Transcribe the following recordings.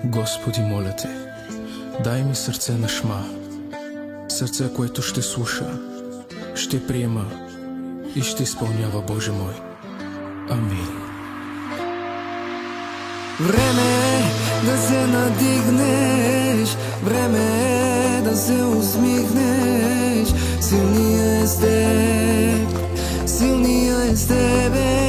Господи, моля Те, дай ми сърце на шма, сърце, което ще слуша, ще приема и ще изпълнява, Боже мой. Амин. Време е да се надигнеш, време е да се усмихнеш. Силния е с теб, силния е с тебе.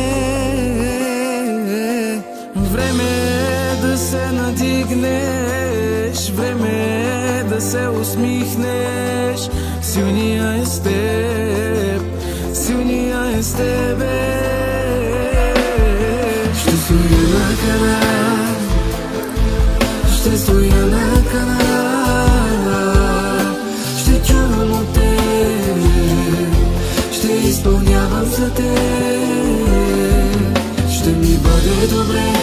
Време е да се надигнеш, време е да се усмихнеш. Силния е с теб, силния е с тебе. Ще стоя на канара, ще стоя на канара, ще чувам от теб, ще изпълнявам за теб. Ще ми бъде добре,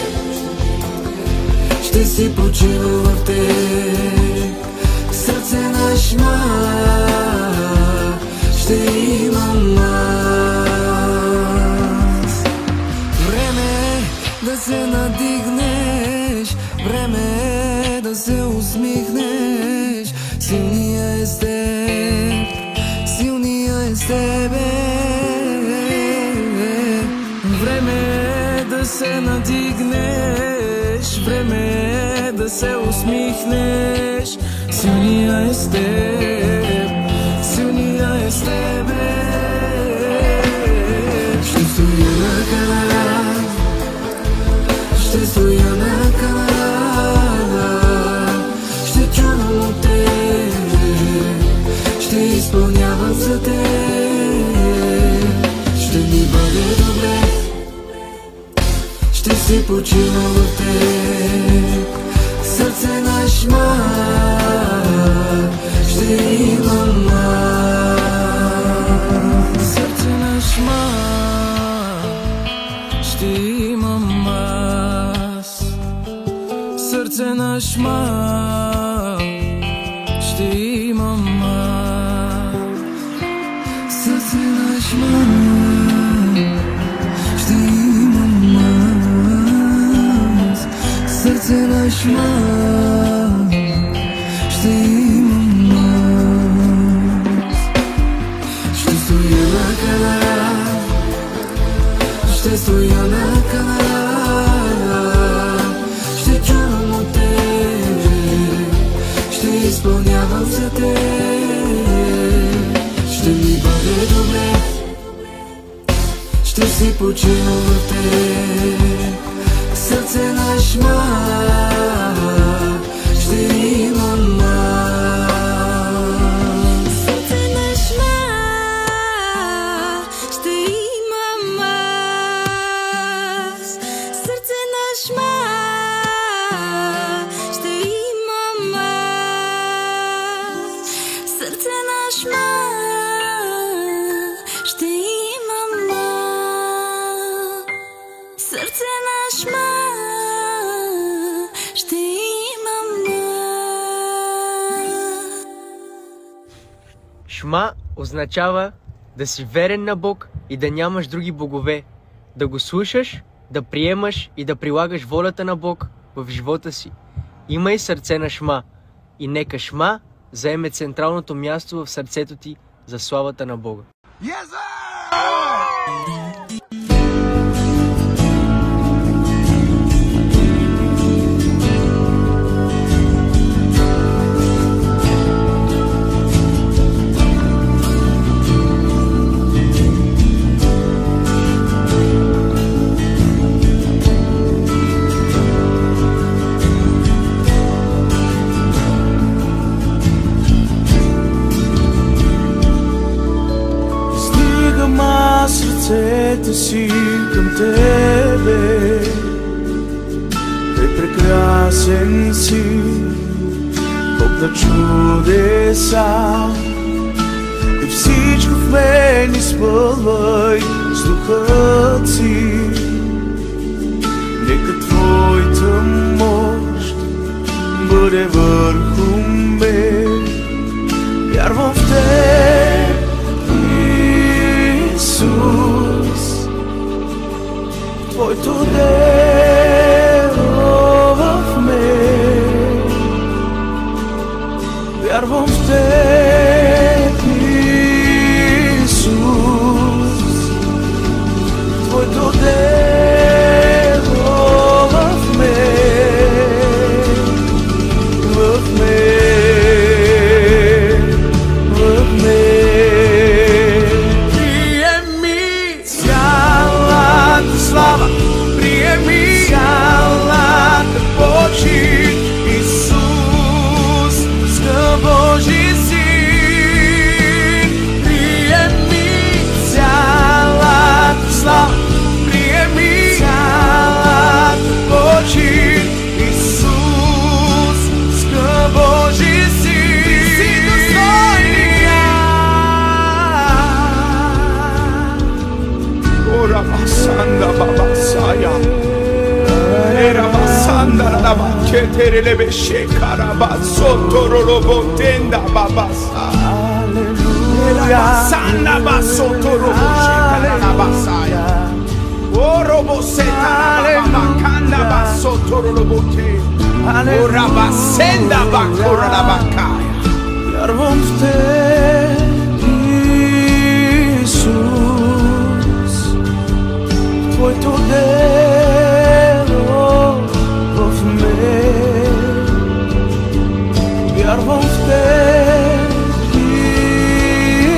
ще си почива в теб. Сърце на шма ще имам аз. Време е да се надигнеш, време е да се усмихнеш. Силния е с теб, силния е с тебе. Време е да се надигнеш, време е да се усмихнеш. Силния е с теб, силния е с тебе. Ще стоя на канара, ще стоя на канара, ще чувам от теб, ще изпълнявам за теб. Ще ми бъде добре, ще си почивам в теб. Сърце на шма ще имам аз. Сърце на шма ще имам аз. Сърце на шма ще имам аз. Сърце на шма ще имам аз. Сърце на шма ще имам аз. Ще стоя на канара, ще стоя на канара, ще чувам от теб, ще изпълнявам за теб. Ще ми бъде добре, ще си почивам в теб. Сърце на шма ще имам аз. Сърце на шма ще имам аз. Сърце на шма ще имам аз. Сърце на шма ще имам аз. Сърце на шма ще имам аз. Шма означава да си верен на Бог и да нямаш други богове, да го слушаш, да приемаш и да прилагаш волята на Бог в живота си. Имай сърце на шма и нека шма заеме централното място в сърцето ти за славата на Бога. Yes, sir! Сърцето си към тебе, прекрасен си, Бог на чудеса, и всичко в мен изпълвай с духът си. Нека твоята мощ бъде върху мен, вярвам в теб, Исус, Твоето дело в мен. Твоето дело в мен, в мен, в мен. Приеми цялата слава, приеми цялата почит, Исус, скъп Божи Син. Приеми цялата слава, приеми цялата почит, Исус, скъп Божи Син. Ти си достойния. Ора басанда бабасая, ера басанда рaba keterelebe şekaraba sotorolobo tenda babasa. Aleluya. Basanda basotorobo şekaraba basaya. Orobo setana bakanda basotorolobo te. Ora basenda bakora bakaya. Yarvom te Isus, Твоето дело в мен. Вярвам в Теб,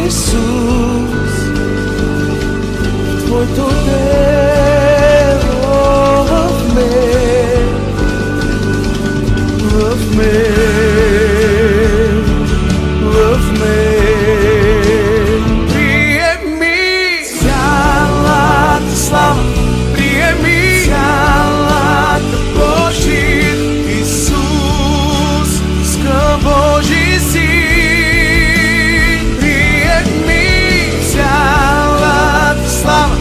Исус, Твоето дело в мен, в мен, в мен. Приеми цялата слава, приеми цялата почит, Исус, скъп Божи Син. Приеми цялата слава,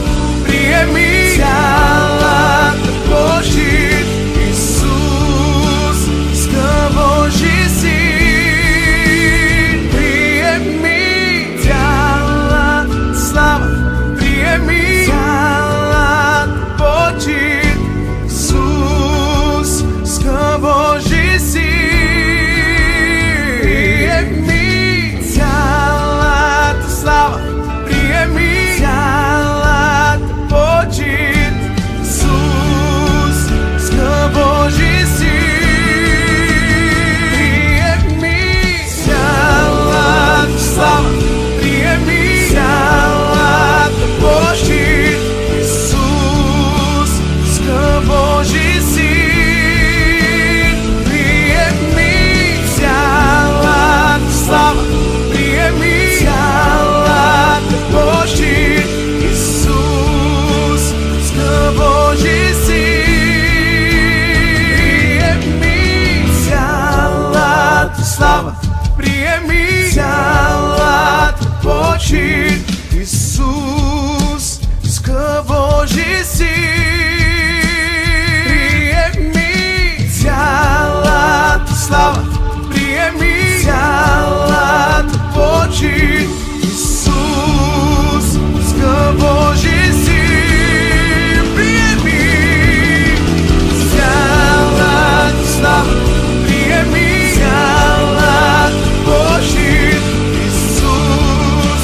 приеми цялата почит, Исус, скъп Божи Син. Приеми цялата слава, приеми цялата почит, Исус, скъп Божи Син. Приеми цялата слава, приеми цялата почит, Исус, скъп Божи Син. Приеми цялата слава, приеми цялата почит, Исус, скъп Божи Син. Приеми цялата слава, приеми цялата почит, Исус, скъп Божи Син. Приеми цялата слава, приеми цялата почит, Исус, скъп Божи Син. Приеми цялата слава, приеми цялата почит, Исус, скъп Божи Син. Приеми цялата слава, приеми цялата почит, Исус,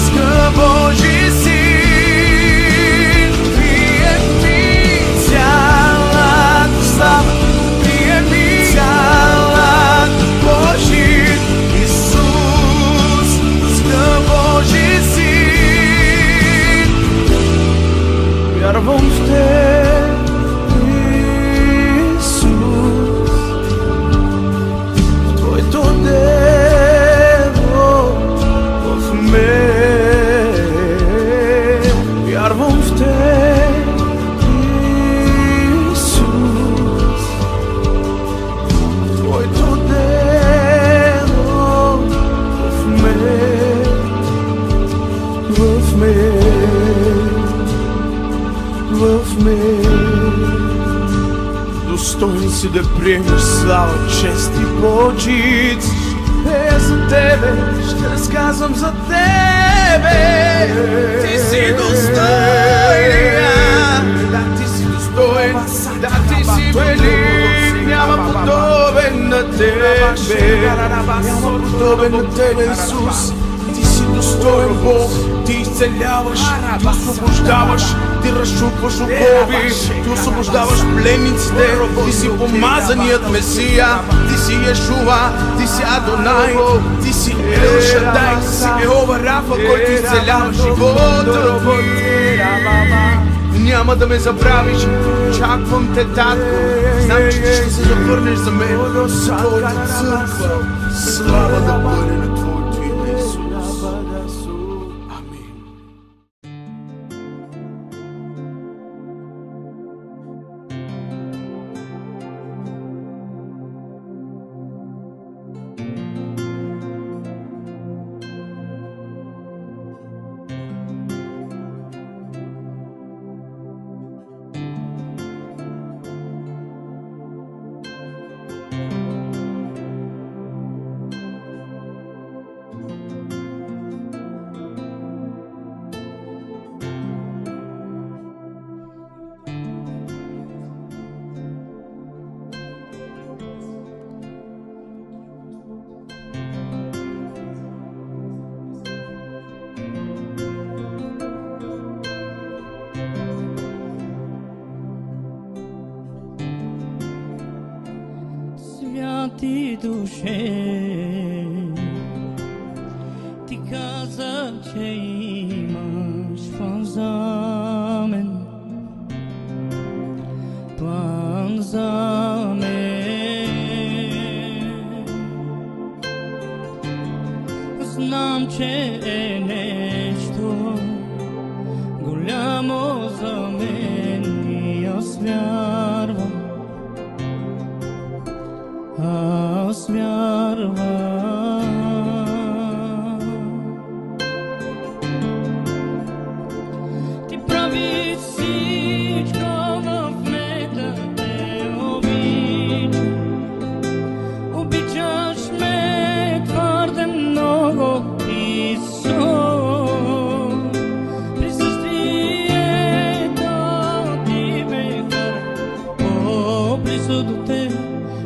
скъп Божи Син. Приеми цялата слава, приеми цялата почит, Исус, скъп Божи Син. Вярвам в Теб, Исус, в Твоето дело в мен. Вярвам в Теб, Исус, в Твоето дело в мен, в мен, в мен. Достоин си да приемеш слава, чест и почит. За Тебе ще разказвам за Тебе. Ти си достойния. Да, Ти си достоен. Да, Ти си велик. Няма подобен на Тебе. Няма подобен на Тебе, Исус. Ти си достоен Бог. Ти изцеляваш, ти освобождаваш, ти разчупваш окови, ти освобождаваш пленниците, ти си помазаният Месия, ти си Йешуа, ти си Адонай, ти си Ел Шадай, ти си Йехова Рафа, който изцелява живота ти. Няма да ме забравиш, очаквам те, татко. Знам, че ти ще се завърнеш за мен, за твоята църква. Слава да бъде на твоето име, Исус. Амин. Святи душе, ти каза, че имаш план за мен, план за мен. Знам, че е нещо голямо за мен и аз вярвам. Аз вярвам. Ти прави всичко в мен да те обичам. Обичаш ме твърде много, Исус. Присъствието ти ме кара по-близо до теб.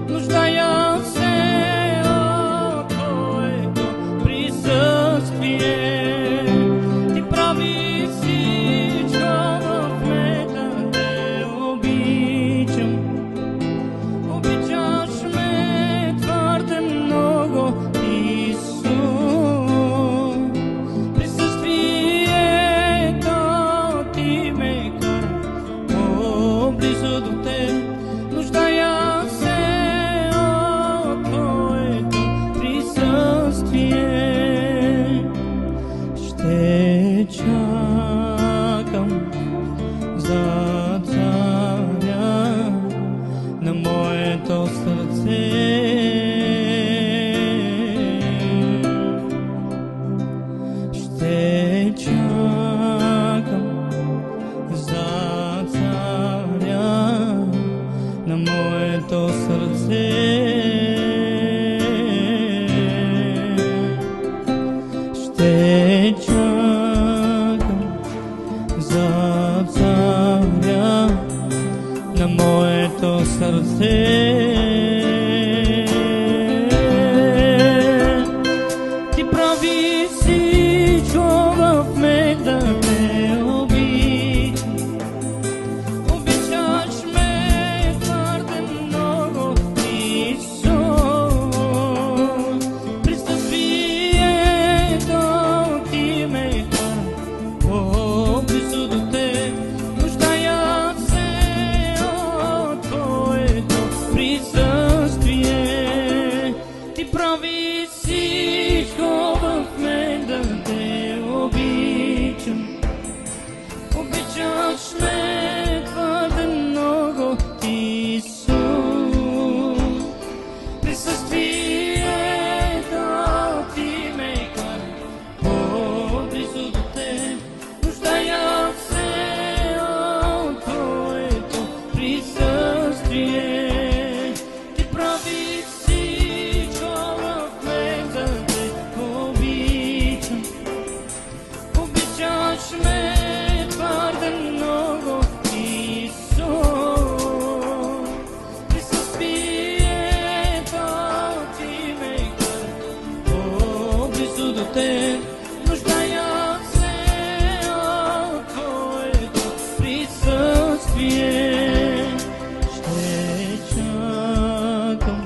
Нуждая се от твоето присъствие. Ти прави всичко в мен да те обичам. Обичаш ме твърде много, Исус. Присъствието ти ме кара по-близо до теб. Нуждая се от твоето присъствие. Ще чакам за царя на моето сърце. Ще чакам за царя на моето сърце. Ще чакам за царя на моето сърце. Ти прави всичко в мен да те обичам. Обичаш ме твърде много, Исус. Присъствието ти ме кара по-близо до теб. Нуждая се от твоето присъствие. присъствие ще чакам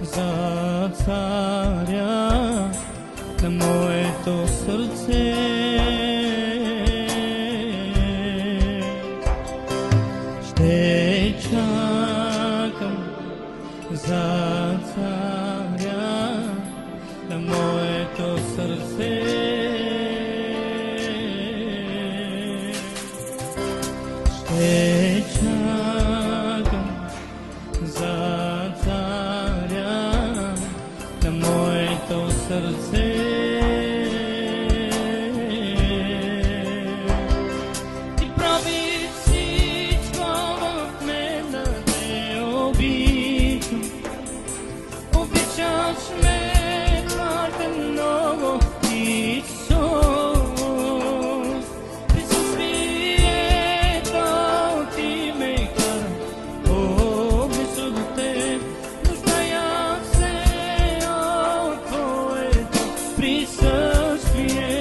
за царя на моето сърце. Ще чакам за царя на моето сърце. Ще чакам за царя на моето сърце. Ти прави всичко в мен да те обичам. Обичаш ме твърде много, Исус. Присъствието ти ме кара по-близо до теб. Нуждая се от твоето присъствие.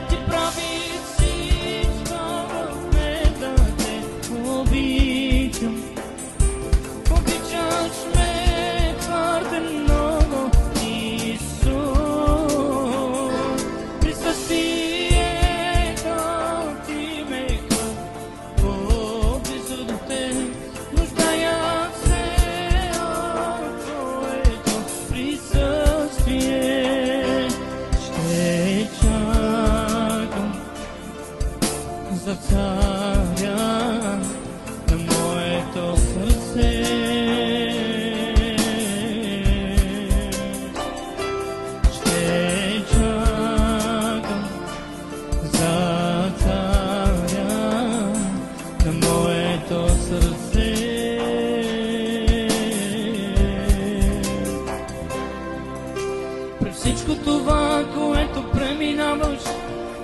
Ти прави всичко в мен да те обичам. Обичаш ме твърде много, Исус. Присъствието ти ме кара по-близо до теб. Нуждая се от твоето присъствие. Ще чакам за царя на моето сърце. Ще чакам за царя на моето сърце. При всичко това, което преминаваш,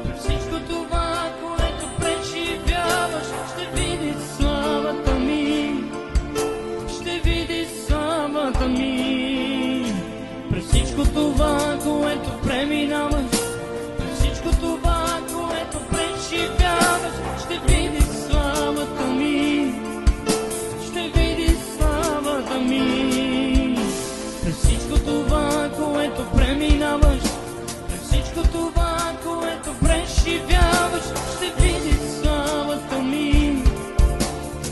при всичко това, което преживяваш, ще видиш славата ми. Ще видиш славата ми. При всичко това, което преминаваш, при всичко това, което преживяваш, ще видиш славата ми. Ще видиш славата ми. При всичко това, което преминаваш, при всичко това, което преживяваш, ще видиш славата ми.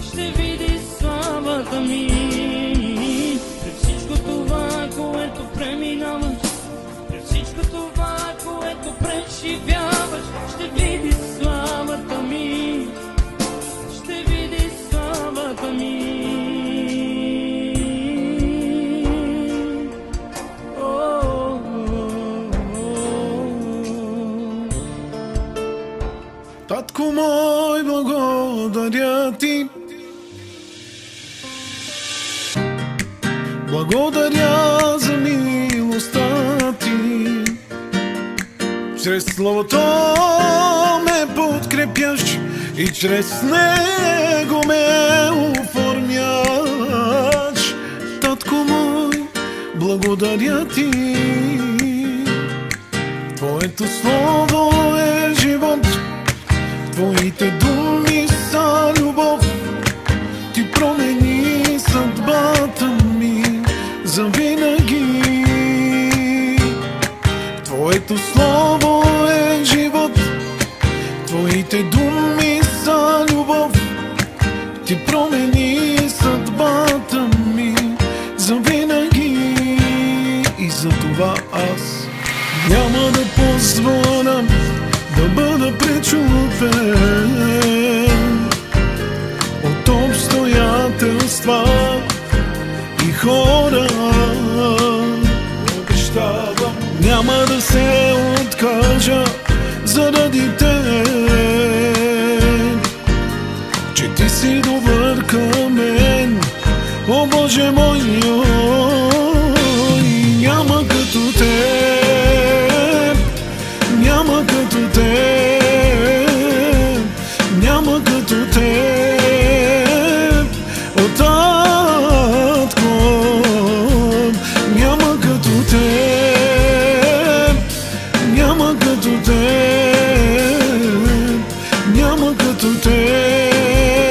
Ще видиш славата ми. При всичко това, което преминаваш, при всичко това, което преживяваш, ще видиш славата ми. Ще видиш славата ми. Татко мой, благодаря ти. Благодаря за милостта ти. Чрез Словото ме подкрепяш и чрез него ме оформяш. Татко мой, благодаря ти. Твоето слово е живот, твоите думи са любов. Ти промени съдбата ми завинаги. Твоето слово е живот, твоите думи са любов. Ти промени съдбата ми завинаги. И затова аз няма да позволя да бъда пречупен от обстоятелства и хора. Обещавам, няма да се откажа заради теб, че ти си добър към мен, о Боже мой. Няма като теб, няма като теб, няма като теб, о Татко. Няма като теб, няма като теб, няма като теб.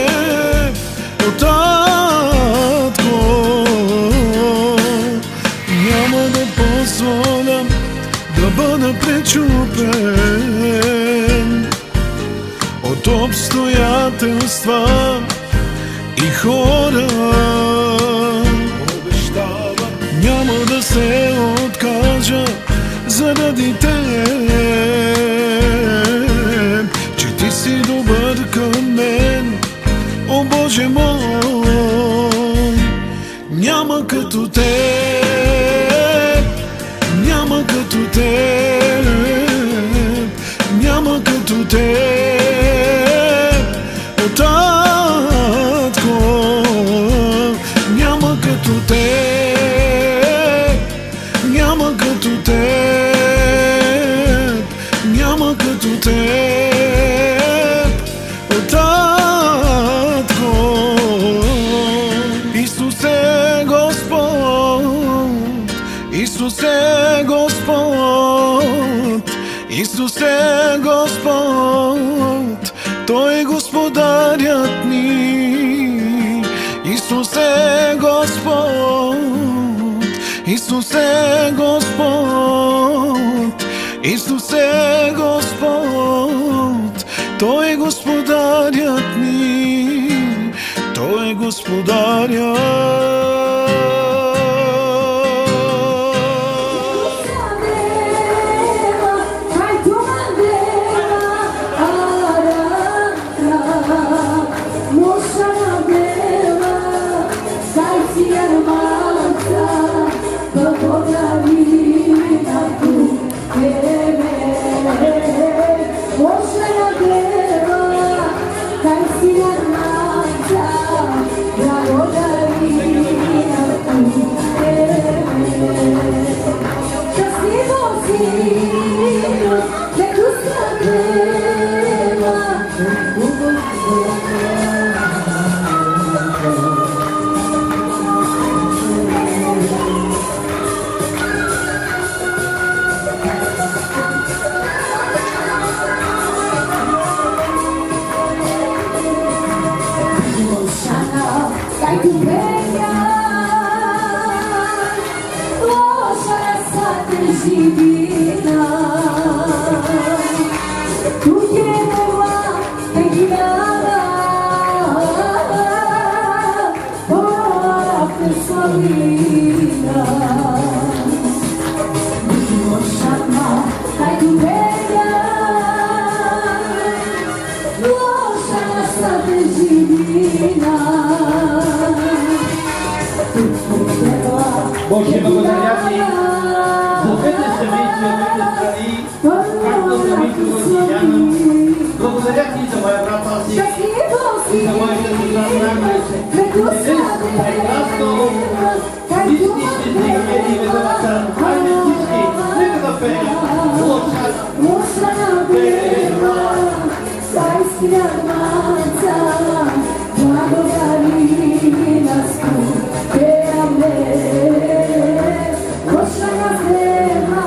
царства и хора. Няма да се откажа заради теб, че ти си добър към мен, о Боже мой. Няма като теб, няма като теб, няма като теб, о Татко. Няма като теб, няма като теб, няма като теб, о Татко. Исусе Господ, Исусе Господ, Исусе Господ, Той е Господарят ни. Исусе Господ, Исусе Господ, Исусе Господ, Той е Господарят ни, Той е Господарят. Боже, благодаря ти за двете семейства, двете страни, както семейство в Силяна. Благодаря ти за моя брат Аси и за моята сестра Нагнесе. Днес прекрасно всички ще дигаме името на Цар. Хайде всички, нека да пеем. Лошана бева, царския маца, благодари нас пеаме. Лошана бева,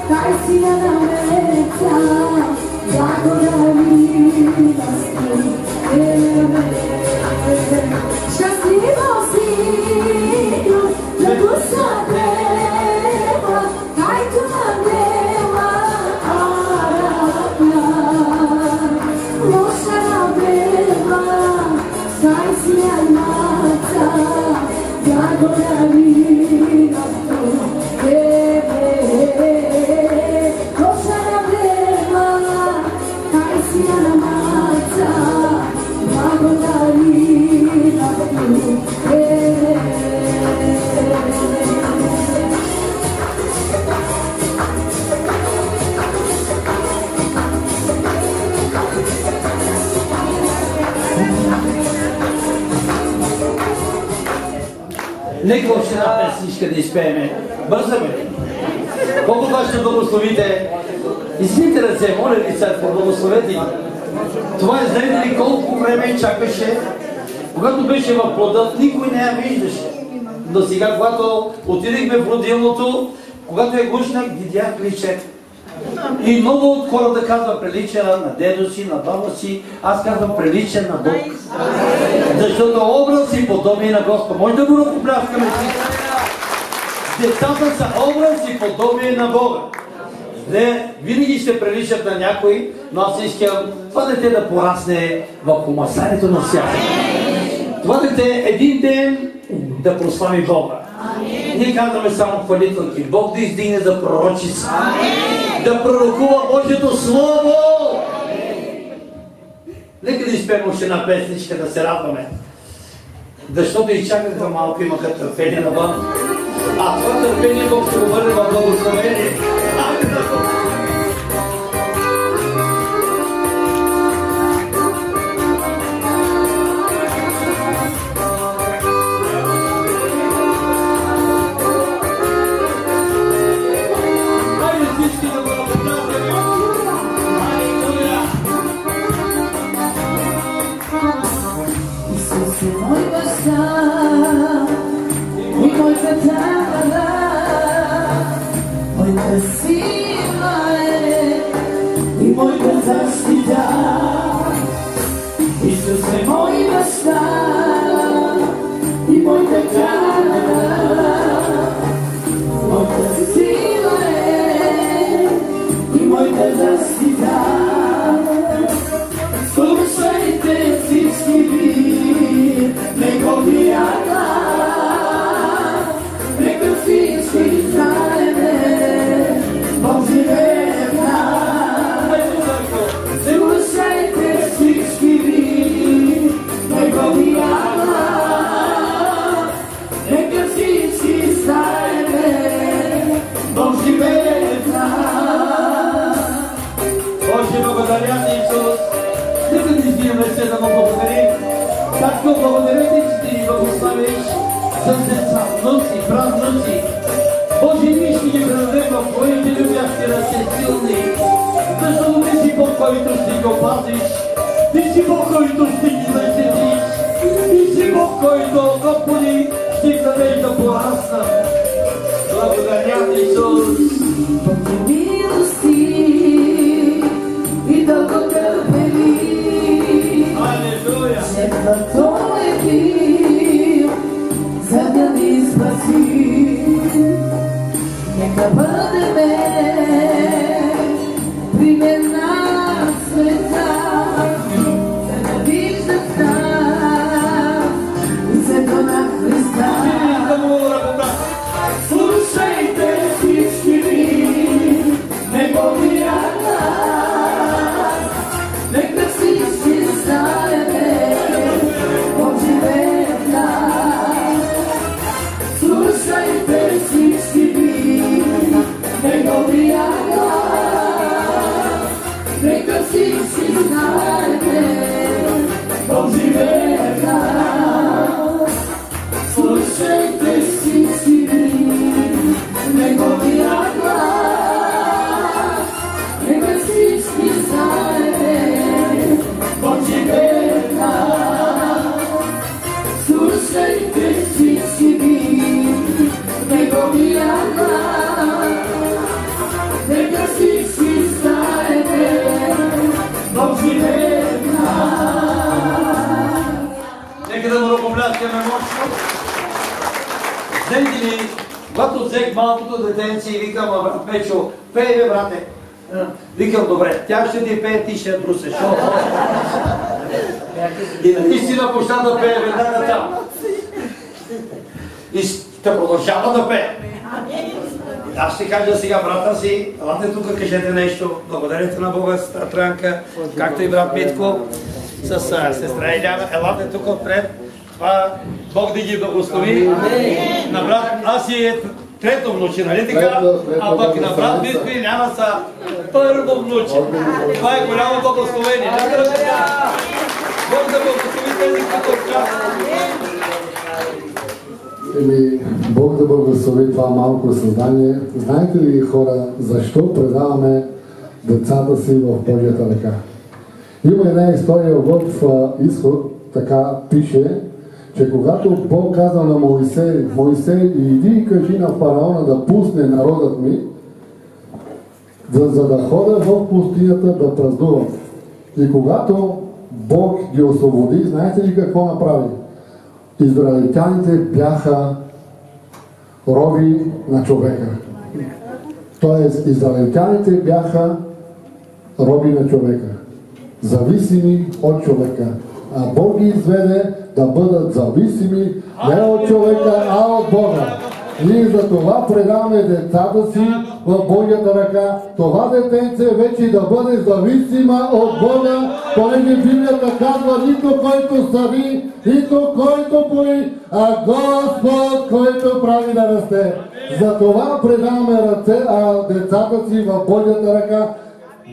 царския маца, благодари нас пеаме. Щастливо си, душа бева, хайто на бева, арабна. Лошана бева, царския маца, благодари нас пеаме. Лошана бева, царския маца, благодари нас пеаме. Нека още една песничка да изпееме. Бързаме! Колко това ще благословите? Измите ръце, моля ви, църква, благословете ги. Това е, знаете ли, колко време чакаше, когато беше в плода, никой не я виждаше. Но сега, когато отидехме в родилното, когато я гушнах, видях лицето. И много от хората казват прилича на дедо си, на баба си, аз казвам прилича на Бог. Защото образ и подобие на Господ. Може да го ръкопляскаме си? Децата са образ и подобие на Бога. Не, винаги ще приличат на някой, Но аз искам това дете да порасне в помазанието на свята. Това дете един ден да прослави Бога. Ние казваме само хвалителки. Бог да издигне за пророчица. Да пророкува Божието Слово. Нека да изпеем още една песничка, да се радваме. Защото изчакаха малко, имаха търпение навън. А това търпение Бог ще го върне в благословение. Исусе, мой баща и моята кара, моята сила е и моята защита. Слушайте всички ви неговия глас, нека всички знаеме, Бог живее в нас. Слушайте всички ви неговия глас, нека всички знаеме, Бог живее в нас. Боже, благодаря ти, Исус. Нека да издигаме се да му благодарим. Както благодаря ти, че ти ни благословиш за деца, внуци, правнуци. Боже, ние ще ги предадем в твоите любящи ръце силни, защото ти си Бог, който ще ги опазиш. Ти си Бог, който ще ги защитиш. Ти си Бог, който, Господи, ще ги дадеш да пораснат. Благодаря ти, Исус. Бог милости и дълготърпеливи, Алелуя! жертва Той е бил, за да ни спаси. Нека бъдеме пример на света, за да виждат нас лицето на Христа. Слушайте всички ви неговия глас, нека всички знаеме, Бог живее в нас. Слушайте всички ви неговия глас, нека всички знаеме, Бог живее в нас. Слушайте всички ви неговия глас, нека всички знаеме, Бог живее в нас. Слушайте всички ви неговия глас, нека всички знаеме, Бог живее в нас. Нека да му ръкопляскаме мощно. Знаете ли, когато взех малкото детенце и викам, брат Мечо, пей бе, брате. Викам, добре, тя ще ти пее, ти ще я брусеш. И наистина почна да пее веднага там. И ще продължава да пее. Аз ще кажа сега, брата си, елате тук, кажете нещо. Благодарите на Бога, сестра Транка, както и брат Митко, с сестра Иляна. Елате тук отпред. Това Бог да ги благослови. На брат Аси е трето внуче, нали така? А пък на брат Митко и Иляна са първо внуче. Това е голямо благословение. Бог да благослови тези, които участват. Бог да благослови това малко създание. Знаете ли, хора, защо предаваме децата си в Божията ръка? Има една история в Изход, така пише, че когато Бог каза на Моисей, иди и кажи на фараона да пусне народът ми, за да ходя в пустинята да празнувам. И когато Бог ги освободи, знаете ли какво направи? Израелтяните бяха роби на човека. Тоест, израелтяните бяха роби на човека, зависими от човека. А Бог ги изведе да бъдат зависими не от човека, а от Бога. Ние за това предаваме децата си в Божията ръка. Това детенце вече да бъде зависима от Бога, понеже Библията казва: нито който съди, нито който боли, а Господ, който прави да расте. За това предаваме децата си в Божията ръка.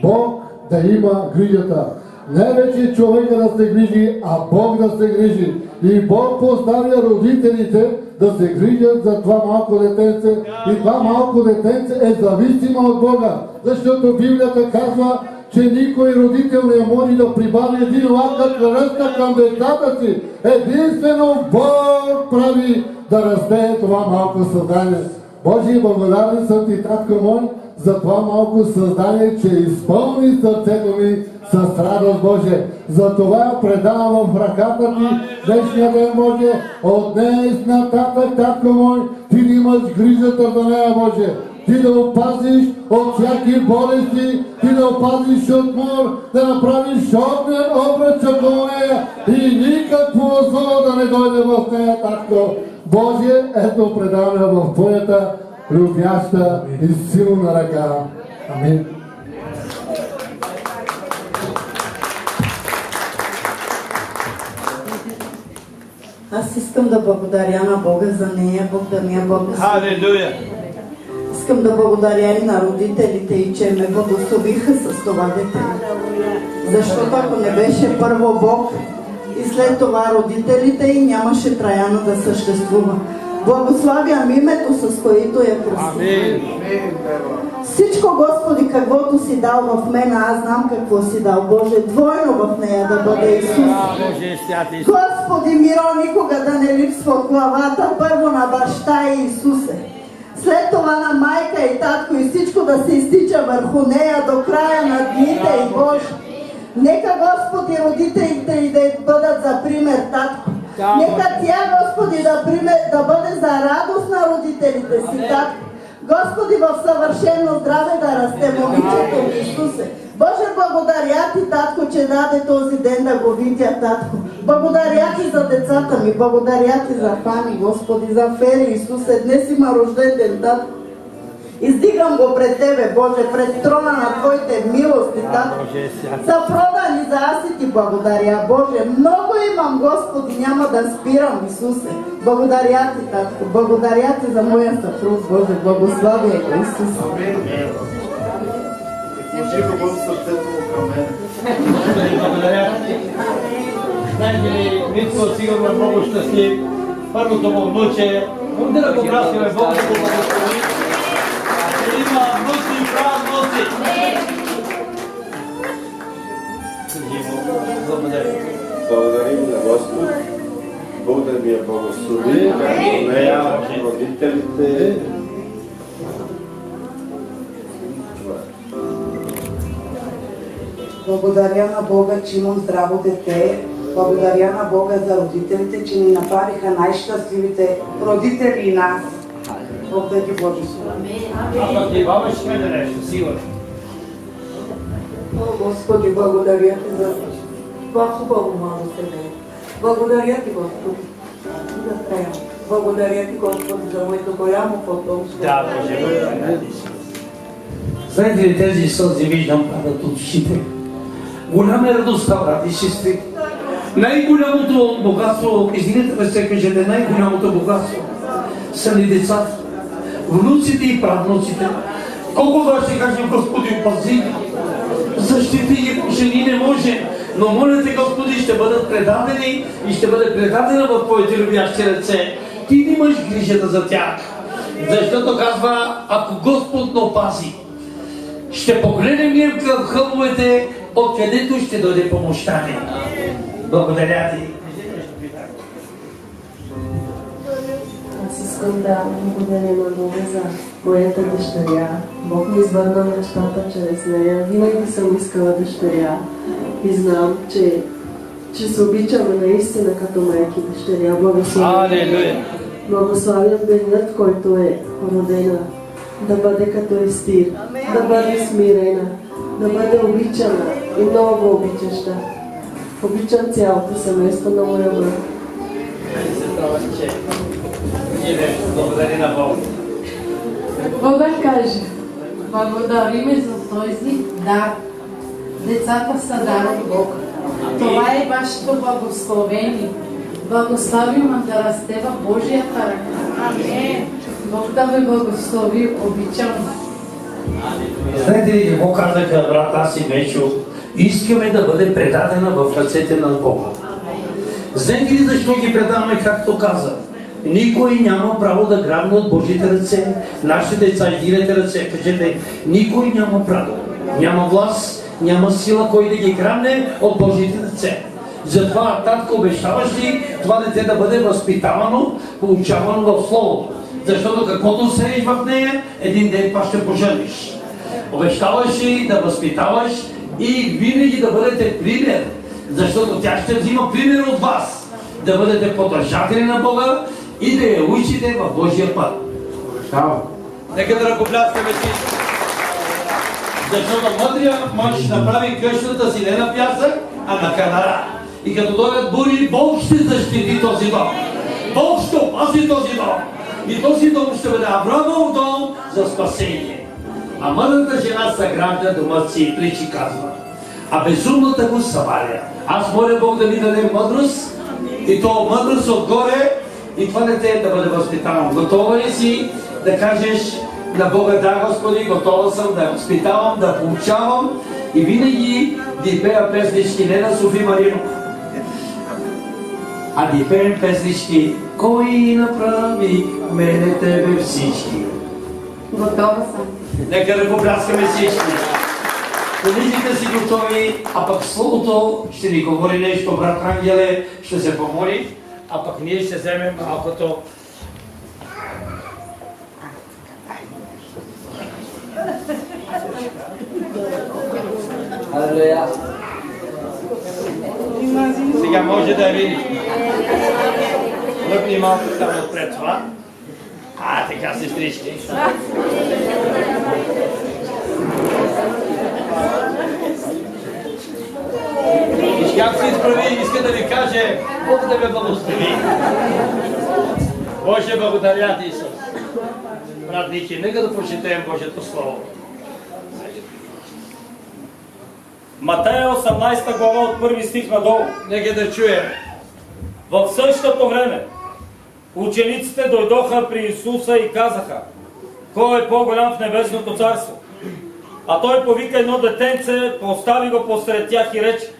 Бог да има грижата. Не вече човека да се грижи, а Бог да се грижи. И Бог поставя родителите да се грижат за това малко детенце. И това малко детенце е зависимо от Бога. Защото Библията казва, че никой родител не може да прибави един лакът кръста към децата си. Единствено Бог прави да расте това малко създание. Боже, благодарен съм ти, татко мой, за това малко създание, че изпълни сърцето ми с радост, Боже. За това предавам в ръката ти днешния ден, Боже. От днес нататък, татко мой, ти да имаш грижата за нея, Боже. Ти да опазиш от всяки болести, ти да опазиш от мор, да направиш огнен обръч около нея и никакво зло да не дойде в нея, татко. Боже, ето предаваме в твоята любяща и силна ръка. Амин. Аз искам да благодаря на Бога за нея, Бог да ми я благослови. Халелуя! Искам да благодаря и на родителите и че ме благословиха с това дете. Защото ако не беше първо Бог и след това родителите, и нямаше Траяна да съществува. Благославям името, с което я прости. Всичко, Господи, каквото си дал в мен, аз знам какво си дал, Боже, двойно в нея да бъде Исус. Господи, миро никога да не липсва от главата, първо на баща и Исусе. След това на майка и татко и всичко да се изтича върху нея до края на дните и Боже. Нека, Господи, родителите и да бъдат за пример, татко. Нека тя, Господи, да бъде за радост на родителите си, татко. Господи, в съвършено здраве да расте момичето ми, Исусе. Боже, благодаря ти, татко, че даде този ден да го видя, татко. Благодаря ти за децата ми, благодаря ти за Фани, Господи, за Фери, Исусе. Днес има рожден ден, татко. Издигам го пред Тебе, Боже, пред трона на Твоите милости, татко. За продани, за аз и ти благодаря, Боже. Много имам, Господи, няма да спирам, Исусе. Благодаря ти, татко. Благодаря ти за моя съпруг, Боже. Благославя го, Исусе. Благодаря ти. Знаете ли, Митко сигурно е много щастлив. Първото му внуче. Да го браскаме, Бог да го благослови. Има внуци и правнуци. Благодаря. Благодарим на Господ. Бог да ми я благослови, нея, родителите. Благодаря на Бога, че имам здраво дете. Благодаря на Бога за родителите, че ни направиха най-щастливите родители и нас. Бог да ги благослови. А ти баба ще ме да нещо, сигурно. О, Господи, благодаря ти за това хубаво мало семейство. Благодаря ти, Господи, за Траяна. Благодаря ти, Господи, за моето голямо потомство. Да, Боже. Знаете ли, тези сълзи виждам падат от ушите. Голяма е радостта, брати и сестри. Най-голямото богатство, извинете ме се кажете, най-голямото богатство са ни децата, внуците и правнуците. Колко да ще кажем, Господи, опази, защити ги, Боже, ни не може. Но моля те, Господи, ще бъдат предадени и ще бъде предадена в Твоите любящи ръце. Ти имаш грижата за тях. Защото казва, ако Господ не опази, ще погледнем ние към хълмовете, откъдето ще дойде помощта ни. Благодаря ти. Аз искам да благодаря на Бога за моята дъщеря. Бог ми извърна нещата чрез нея. Винаги съм искала дъщеря и знам, че се обичаме наистина като майки дъщеря. Благославям. Благославям денят, който е родена. Да бъде като Естир, да бъде смирена, да бъде обичана и много обичаща. Обичам цялото семейство на моя брат. Благодаря на Бога. Бога каже, благодариме за този дар. Децата са дар от Бога. Това е вашето благословение. Благословим да расте в Божията ръка. Амин. Бог да ви благослови, обичам. Знаете ли какво казаха брат аз и Мечо? Искаме да бъде предадена в ръцете на Бога. Знаете ли защо ги предаваме, както каза? Никой няма право да грабне от Божите ръце. Нашите деца, издигнете ръце, кажете, никой няма право. Няма власт, няма сила, кой да ги грабне от Божите ръце. Затова, татко, обещаваш ли това дете да бъде възпитавано, получавано в Словото? Защото каквото сееш в нея, един ден това ще пожениш. Обещаваш ли да възпитаваш и винаги да бъдете пример, защото тя ще взима пример от вас. Да бъдете поддържатели на Бога и да я учите в Божия път. Нека да ръкопляскаме всички. Защото мъдрия мъж направи къщата си не на пясък, а на канара. И като дойдат бури, Бог ще защити този дом. Бог ще опази този дом. И този дом ще бъде Авраамов дом за спасение. А мъдрата жена съгражда дома си и причи казва: а безумната го съваля. Аз моля Бог да ми даде мъдрост, и то мъдрост отгоре, и това дете да бъде възпитавано. Готова ли си да кажеш на Бога: да, Господи, готова съм да възпитавам, да получавам и винаги да пея песнички не на Софи Марино, а да пеем песнички: кой направи мене тебе всички. Готова съм. Нека да попляскаме всички. Помислите си готови, а пък Словото ще ни говори нещо, брат Ангеле ще се помоли, а пък ние ще вземем малкото. Алелуя. Сега може да я видиш. Лъпни малко там отпред това. А, така, сестрички. Виж как се изправи, иска да ви каже: Бог да ме благослови. Боже, благодаря ти, Исус. Брат Ники, нека да прочетем Божието Слово. Матея 18 глава от 1 стих надолу. Нека да чуем. В същото време учениците дойдоха при Исуса и казаха: кой е по-голям в небесното царство? А той повика едно детенце, постави го посред тях и рече: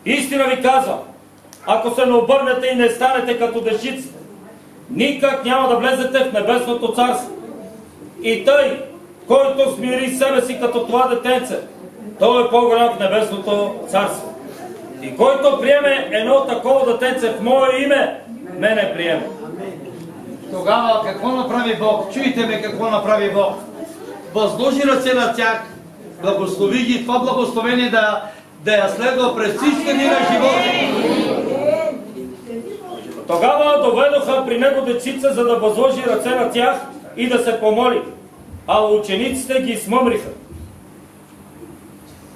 истина ви казвам, ако се не обърнете и не станете като дечиците, никак няма да влезете в небесното царство. И тъй, който смири себе си като това детенце, той е по-голям в небесното царство. И който приеме едно такова детенце в мое име, мене приеме. Тогава какво направи Бог? Чуйте ме какво направи Бог. Възложи ръце на тях, благослови ги, това благословение да я следва през всички дни на живота. Тогава доведоха при него дечица, за да възложи ръце на тях и да се помоли, а учениците ги смъмриха.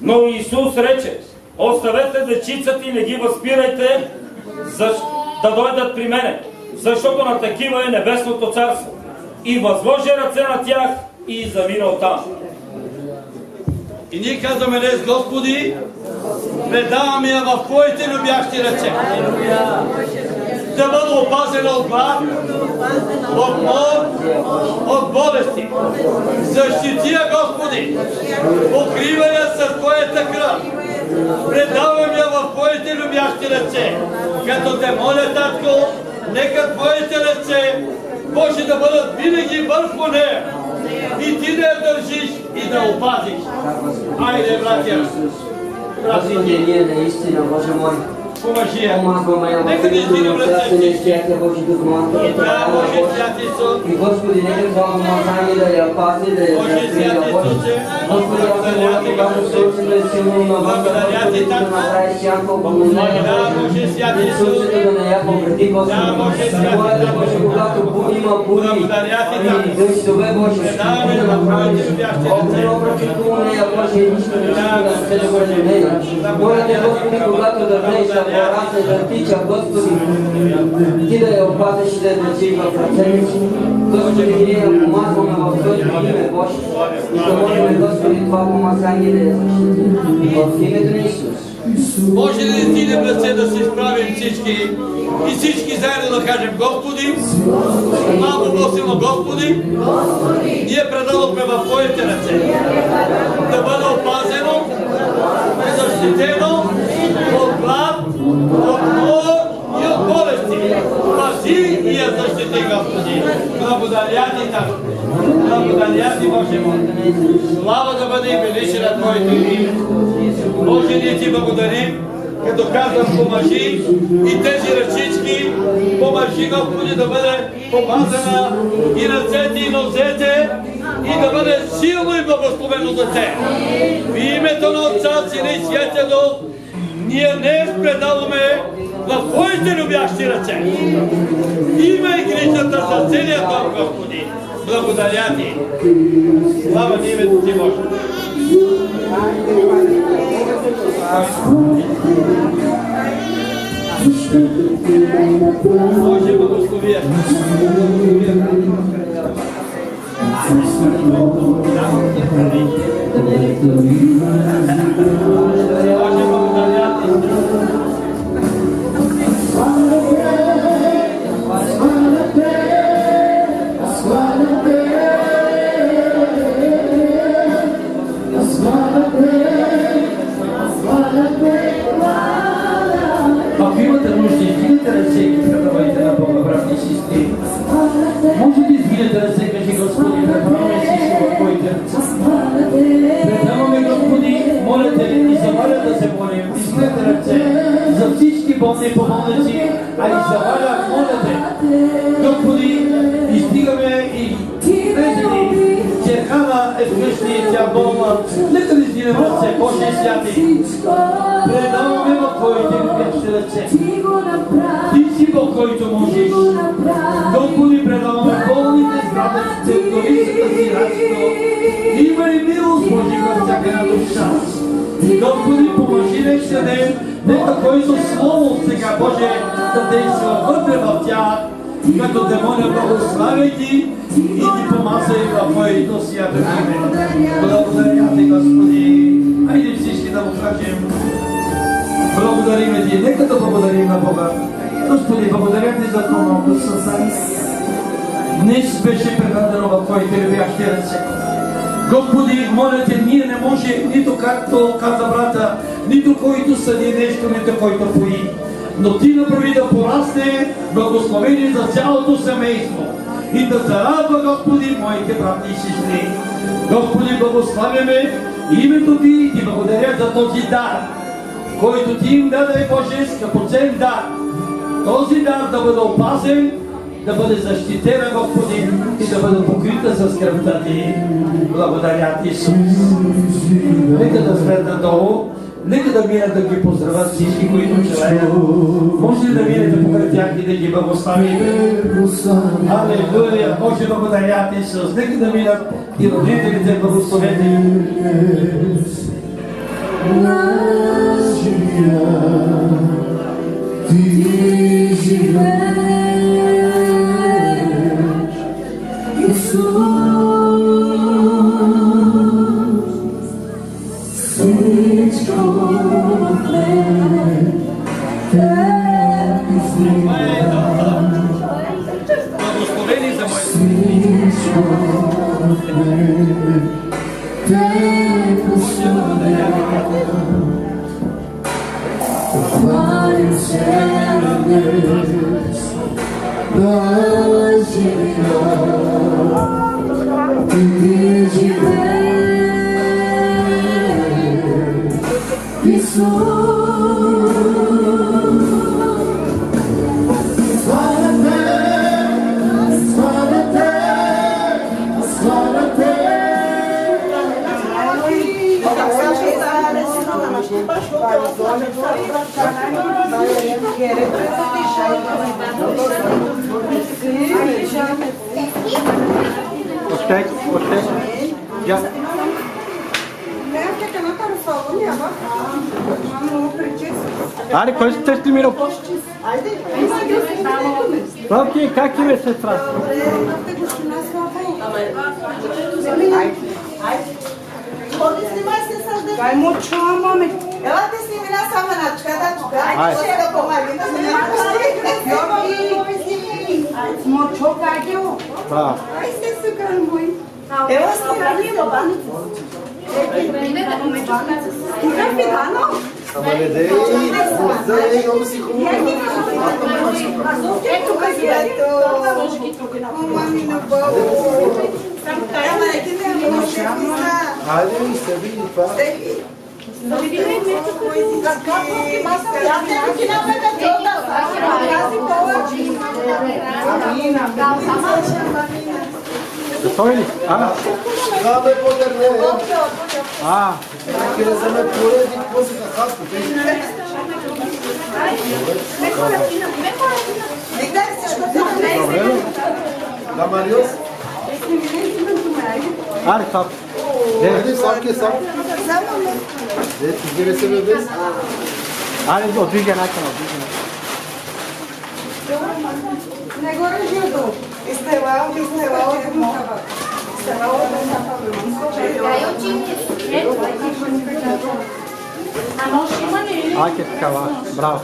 Но Исус рече: оставете дечицата и не ги възпирайте да дойдат при мене, защото на такива е небесното царство. И възложи ръце на тях и замина оттам. И ние казваме днес: Господи, предаваме я в Твоите любящи ръце. Да бъда опазена от глад, от мор, от болести. Защити я, Господи, покривай я с Твоята кръв. Предавам я в Твоите любящи ръце. Като те моля, Татко, нека Твоите ръце, Боже, да бъдат винаги върху нея. И Ти да я държиш и да опазиш. Айде, братя! Господи, ние наистина, Боже мой, помагаме я в името на Царствения святия Божи Дух, молитва и Господи, нека това помазание да я пази, да я закрива, Боже. Господи, аз се моля, когато слънцето е силно на въздуха, да направи сянка около нея, Боже. Слънцето да не някакво преди Господи. Моля те, Боже, когато има бури и дъждове, Боже, да направиш обръчителния, Боже, нищо не ще да го живее. Моля те, Господи, когато да влезеш, да порасне, да тича, Господи, ти да я опазиш и да я държи в ръцете си. Господи, ние я помазваме в Твоето име, Боже, и да молим, Господи, това помазание да я защити. В името на Исус. Може ли да стигнем ръце да се изправим всички и всички заедно да кажем Господи, малко по-силно Господи, ние предадохме в Твоите ръце да бъде опазено и защитено от глад, от мор и от болести. Пази и я защити, Господи. Благодаря Ти, Тато. Благодаря Ти, Боже мой. Слава да бъде и величие на Твоето име. Боже, ние Ти благодарим, като казвам помажи и тези ръчички, помажи, Господи, да бъде помазана и ръцете и нозете и да бъде силно и благословено дете. В името на Отца, Сина и Святия Дух, ние днес предаваме в Твоите любящи ръце. Има и грижата за целия дом, Господи. Благодаря Ти. Слава Ти името Ти, Боже. Боже, благослови. Ако имате нужда, издигате ръце и предавайте на Бога, брати и сестри. Може да издигате ръце, кажи Господи, предаваме всичко в Твоите ръце. Предаваме, Господи, моля Те, и за Валя да се молим, издигате ръце за всички болни по болници, а и за Валя, моля Те. Господи, издигаме и презени, че Хана е вкъщи и тя болна. Нека да издигнем ръце, Боже святи. Предаваме в Твоите любящи ръце. Ти си Бог, който можеш. Господи, предаваме болните, здравеците, дорицата си рачно. Има ли милост, Божи, във всяка една душа? Господи, помажи днешния ден, нека Твоето слово сега, Боже, да действа вътре в тях, като демоня благославяйки и Ти помазай в Твоето свято име. Благодаря Ти, Господи. Хайде всички да му кажем. Благодарим Ти. Нека да благодарим на Бога. Господи, благодаря Ти за това малко съзнание. Днес беше предадено в Твоите любящи ръце. Господи, моля Те, ние не може, нито както каза брата, нито който съди нещо, нито който пои. Но Ти направи да порасне благословение за цялото семейство. И да зарадва, Господи, моите брати и сестри. Господи, благославяме името Ти и Ти благодаря за този дар, който Ти им даде, Боже, скъпоцен дар. Този дар да бъде опазен, да бъде защитена, Господи, и да бъде покрита с скръпта Ти. Благодаря Ти, Исус. Нека да средна долу, нека да минат да ги поздравят всички, които желаят. Може ли да минете покрай тях и да ги благославите? Алелуя! Боже, благодаря Ти, Исус. Нека да минат и родителите благословете. Ти живееш, Исус, всичко в мен Теб изливам. Благословени за моите. Всичко в мен Теб изливам. Хвалим се днес на живота. Ти живееш, Исус. Слава Те, слава Те, слава Те. Ošte. Ja. Аре, кой сте снимал? Окей, как име сестра? Ай, мучо, маме. Ела ти сними на сама начка. Ще да помагам. Мучо, как е? Браво. Ай, се сукан мой. Ела сними на баница. Стига пидано. Самаледей, музей, много си хубаво. Ето където. Мами на бабо. Хайде ми се види това. Готови ли? Да, бе, по-дърне. Кире за ме пореди, какво си на хаска? Добре, бе. Да, Мариос? Аре, сап. Хайде, сапки, сап. Ти гире се бе без? Аре, отвига нака. Не го режи долу. Изтелал. Аке такава, браво.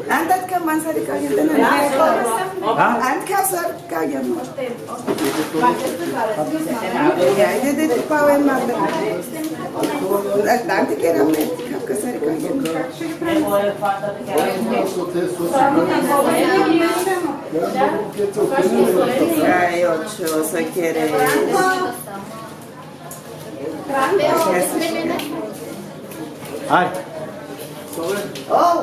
Andat ka man sa kagyan na. Ant ka sa kagyan mo. Ya, de pawe magda. Dante que era me ka sa kagyan. Ay, ocho, se quiere. Ai. Oh.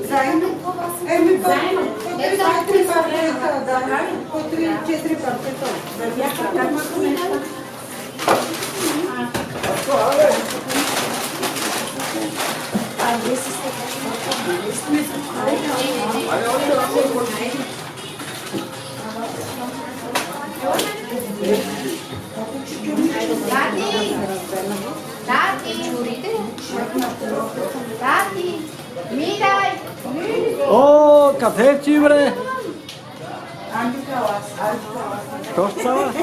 Заедно? По 3 пакета, да. По 3-4 пакета. Tati, miraj! О, кафе си, бре! Що става?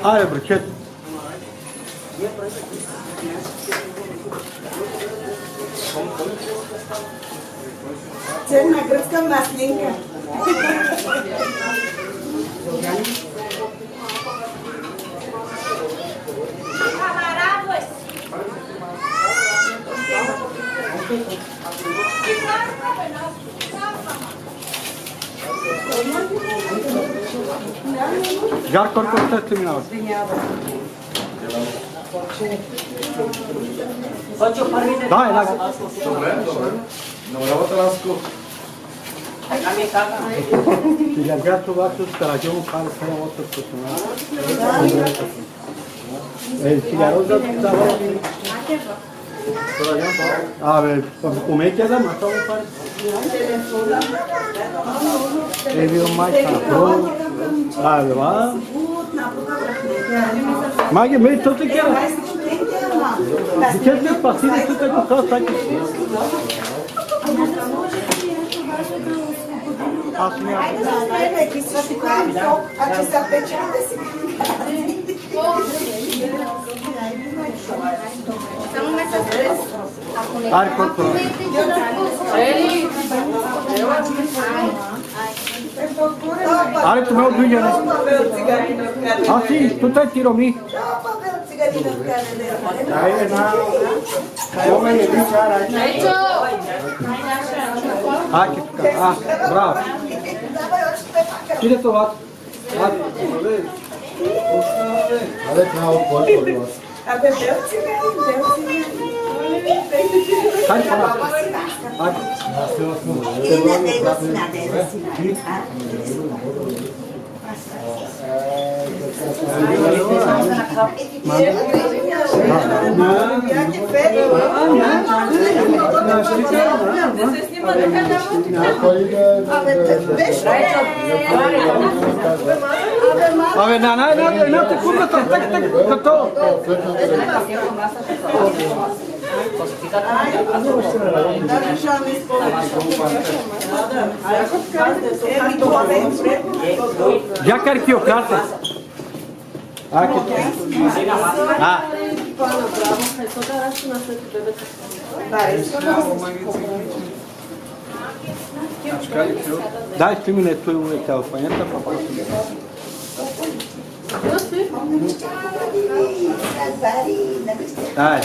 Аре, бричет. Черна гръцка маслинка. Жар колко ще минава? Да, една го. Намалявате разко. Ti ragazzo va su stagione fare una volta il cigarro da Vabbè, come che da ma stavo fare? E vi ho mai fatto. Vabbè, va. Ma che metto te che di che ti passi tutte le cose qui? Айде да знаем, ки си шукаем сок, а че са печени да си само ме се стрес. Аре, колко? Аре, tu meu duja ne. Asi, tu tai tiro mi. Ai na. Come ne bichara. Aqui, bravo. Tira to vat. Ale kao koliko vas. A bebeu cigarro, Sai fora. Абе, на куката, так, като. Джакар ки окарта. Дай ти ми не той му е телефонята, папа. Дай.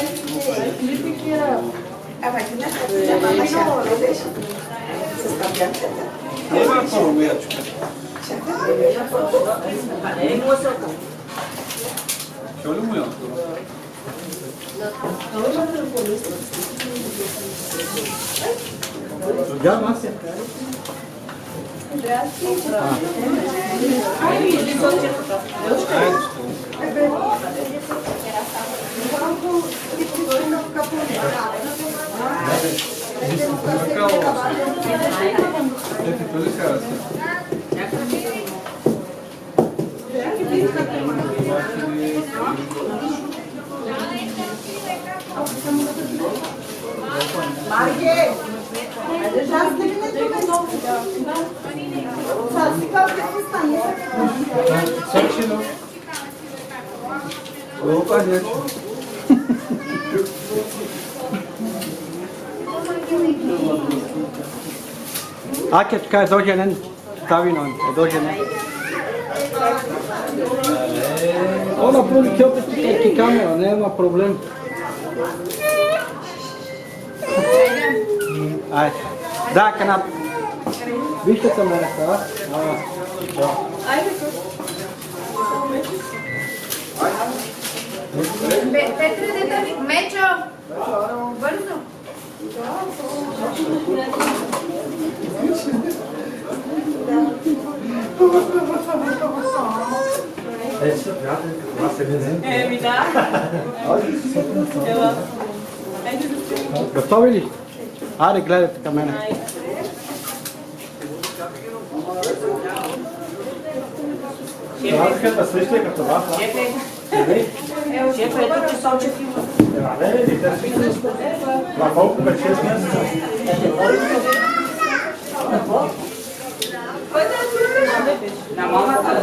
Акет кай доженен, ставинон, доженен. Она прави кјопет ки камера, нема проблем. Ајде. Да, канап. Вижте се ме река, Петре, дете, Мечо! Бързо! Еми да. Готови ли? Аре, гледайте към мене. Шефе, ето че Сочев има. На колко бе 6 месеца? На мамата.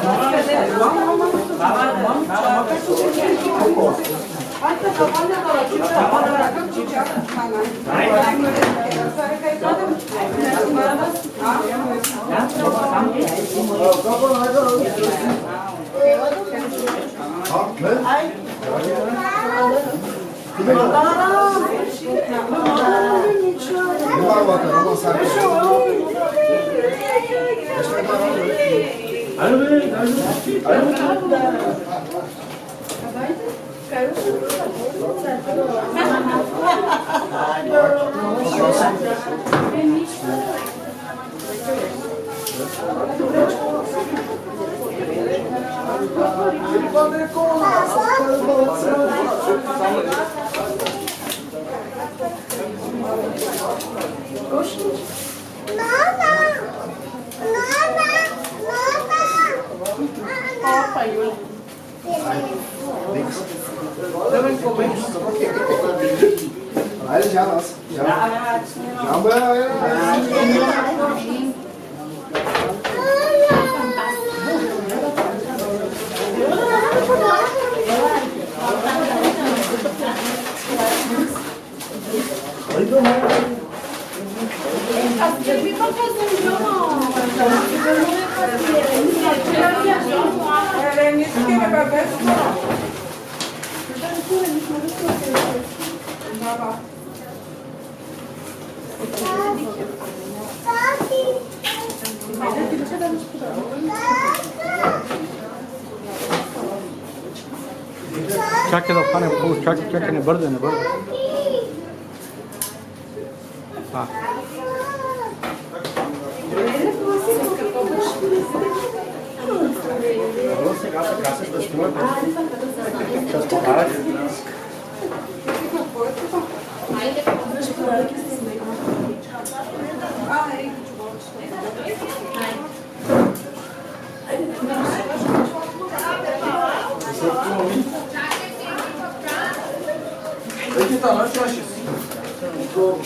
Чакай да хванем пулс, чакай, не бързай, не бързай.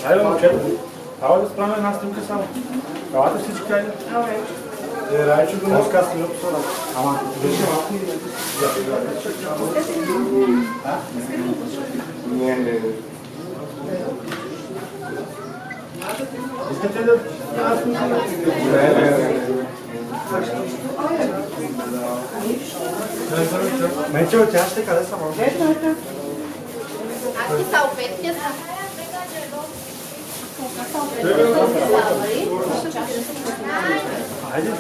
Айде, момчета. Ала да справим една снимка само. Елате всички, айде. Райчо го носка с минуто сора. Ама, беше малко и... Не. Искате да... Менчо, тя ще къде са малко? Аз ти салфеткия са. Айде.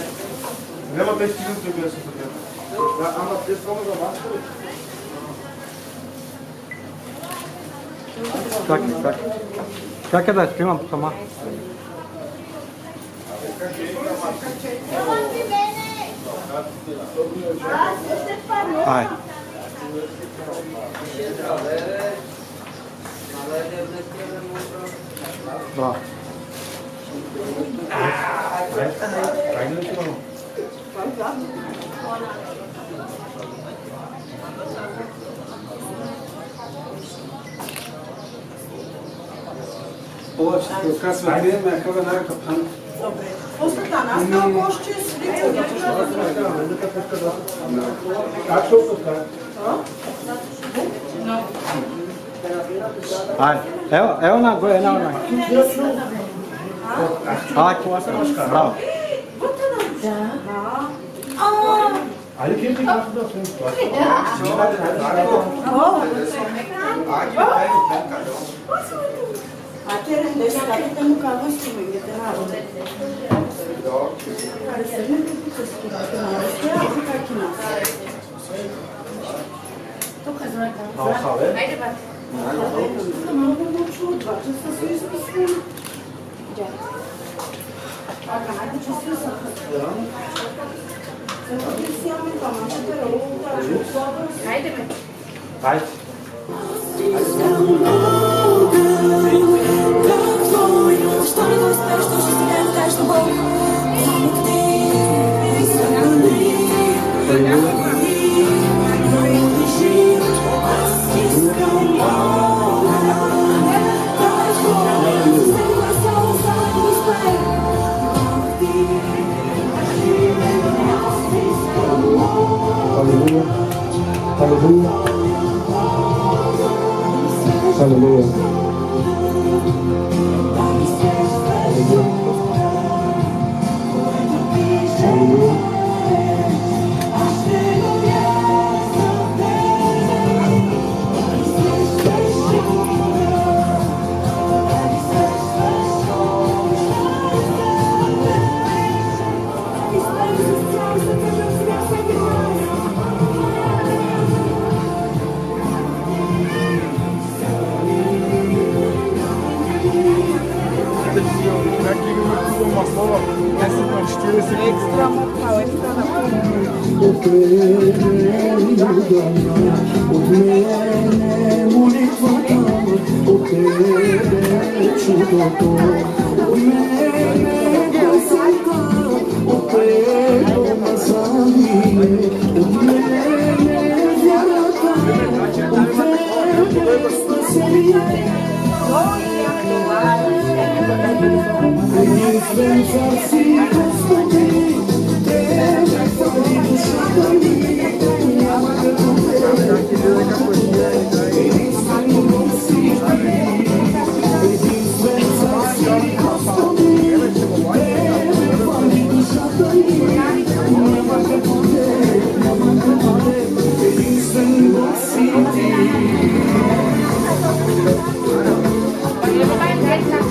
Няма те стигнат да гледа се подгреб. Ама те само за вас. Как е да снимам сама? Ай. Браво. Повече тук светлие ме къде на капан. Добре. Остата нас на още след. Как ще тук? Ай, ево на горе, една на. Браво. Айде, кем ти кажа да сме това? А те рендеса, да му казва с тимите на работа. Айде, бате. Много лучше от 2 часа се изписвам. Айде, че се съхътва. Айде, бе. Айде. Hallelujah. Hallelujah. Extra mocau, extra na Ele vai entrar na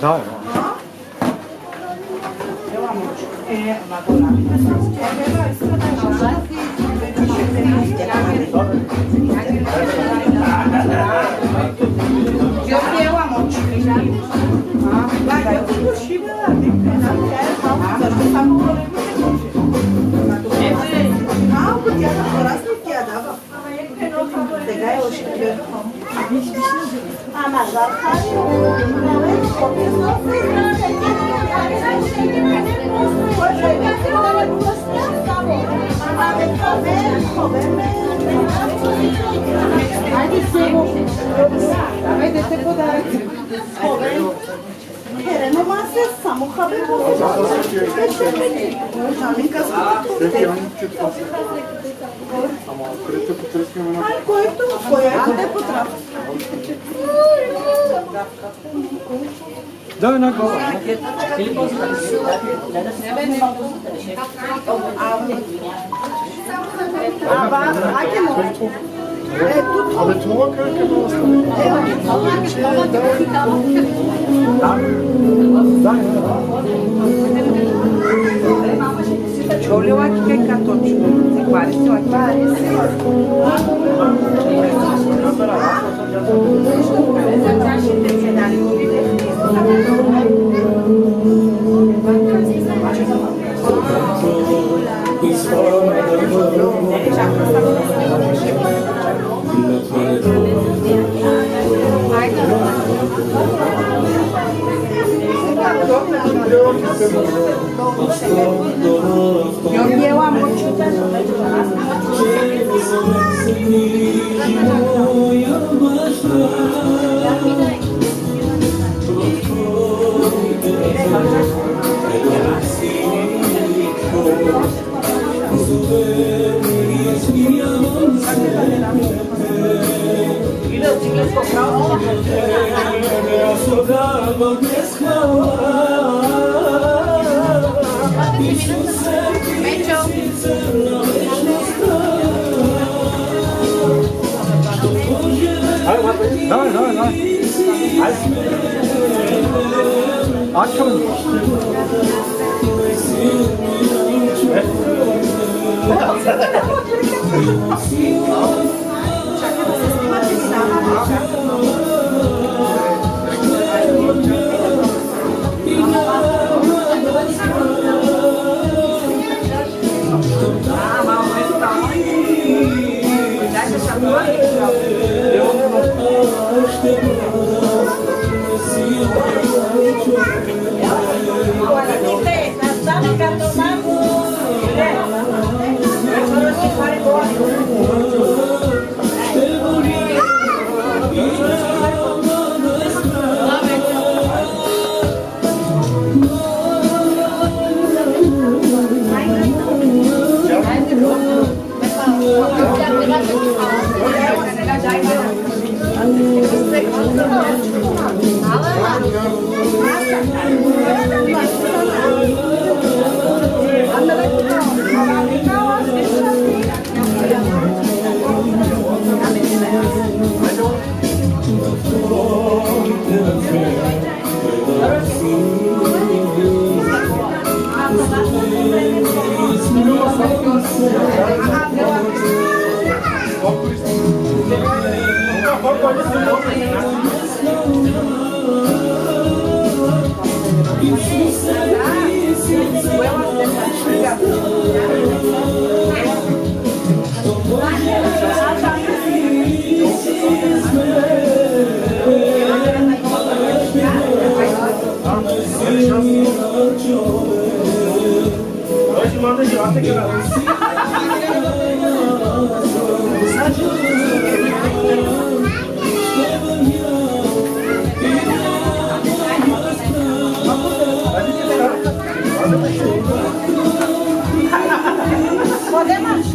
Da, Eu pijama moći. Da, eu tu și малко тя да порасне, тя дава. Сега е още. Ама заркали, Ajde samo, давайте подаръци. Херено масе, само хабебо. Жалинка ама открите потърскаме на... Който те потрапа. Дай една глава. Абе, това как е да остане? Чоли лаки кай каточно. Се пари се лаки. Eu pijama moći. Давай. Açalım. Podemos?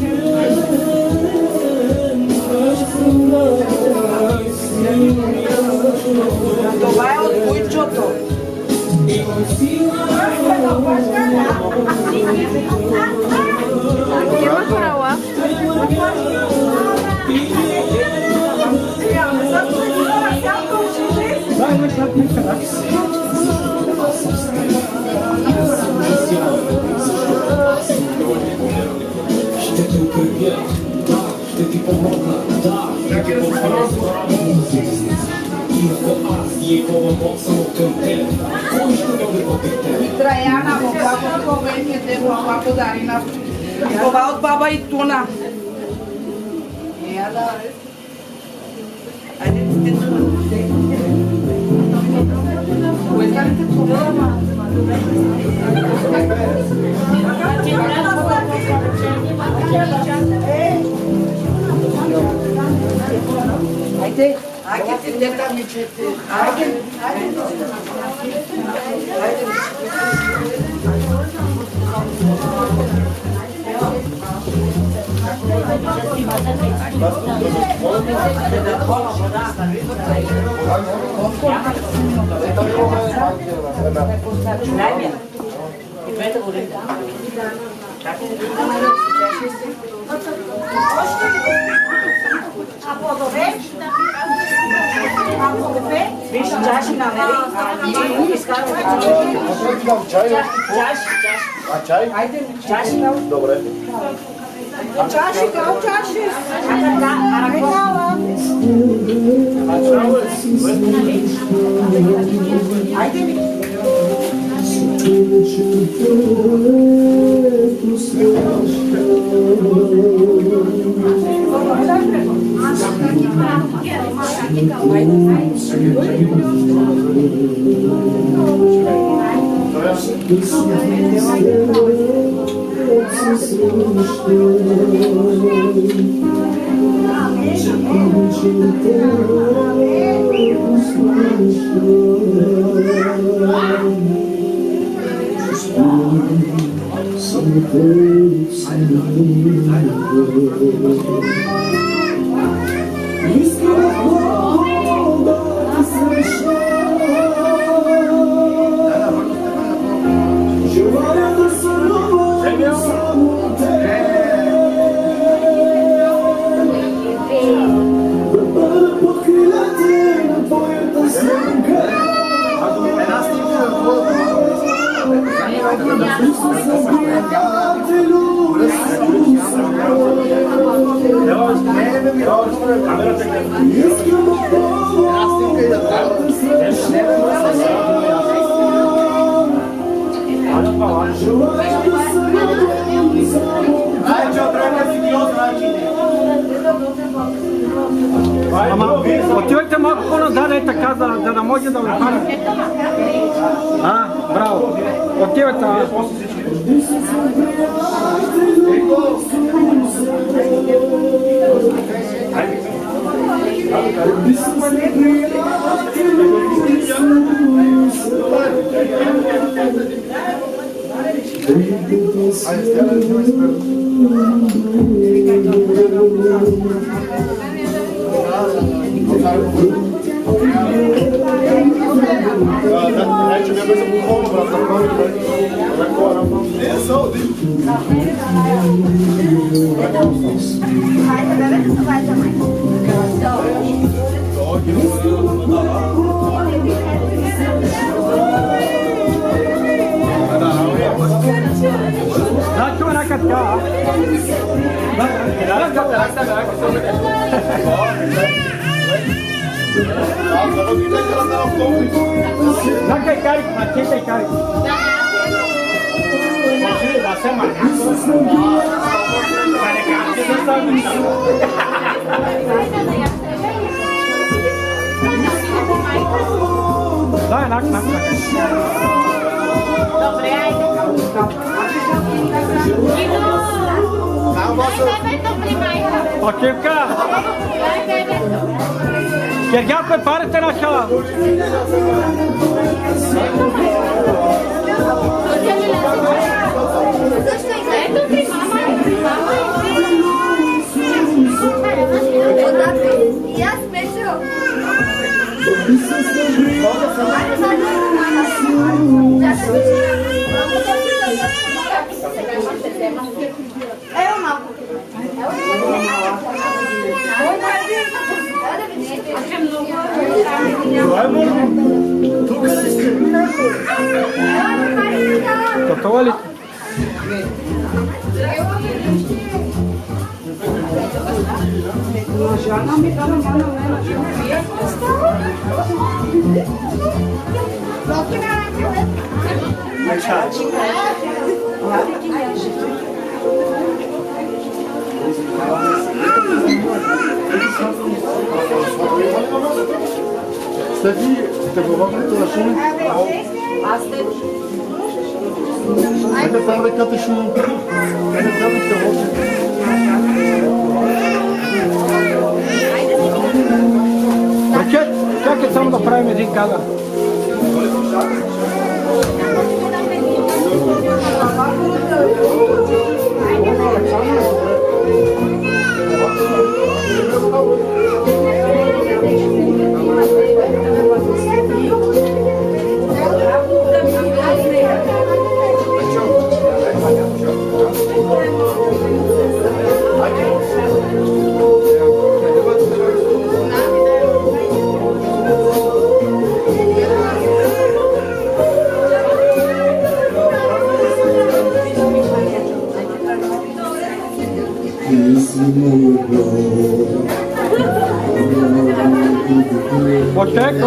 Ще те укрепя, ще ти помогна, да, ще те подкрепя. И ако аз Йехова Бог съм към теб, кой ще бъде против теб? Траяна, Бога веќе те Бога подари на това от баба и Туна. Ajde, ajde, deta mi ćete. Ajde, ajde. Виж, чаши намери. А чай? Айде, чаши. Добре. Чаши, kao čaši. Ajde mi. Ама, отивайте малко по-назад, е така, за да може да ви хване. Браво. Отивайте. Dobre, ajde. Окивка! Гергян, препарате начала! Ето ти, мама и аз печел. Evo malko. Evo da vidite. Това ли? Стади, те говорите това шум? Айде там да кате шум. Айде там да те води. Чакай само да правим един кадър. Почек.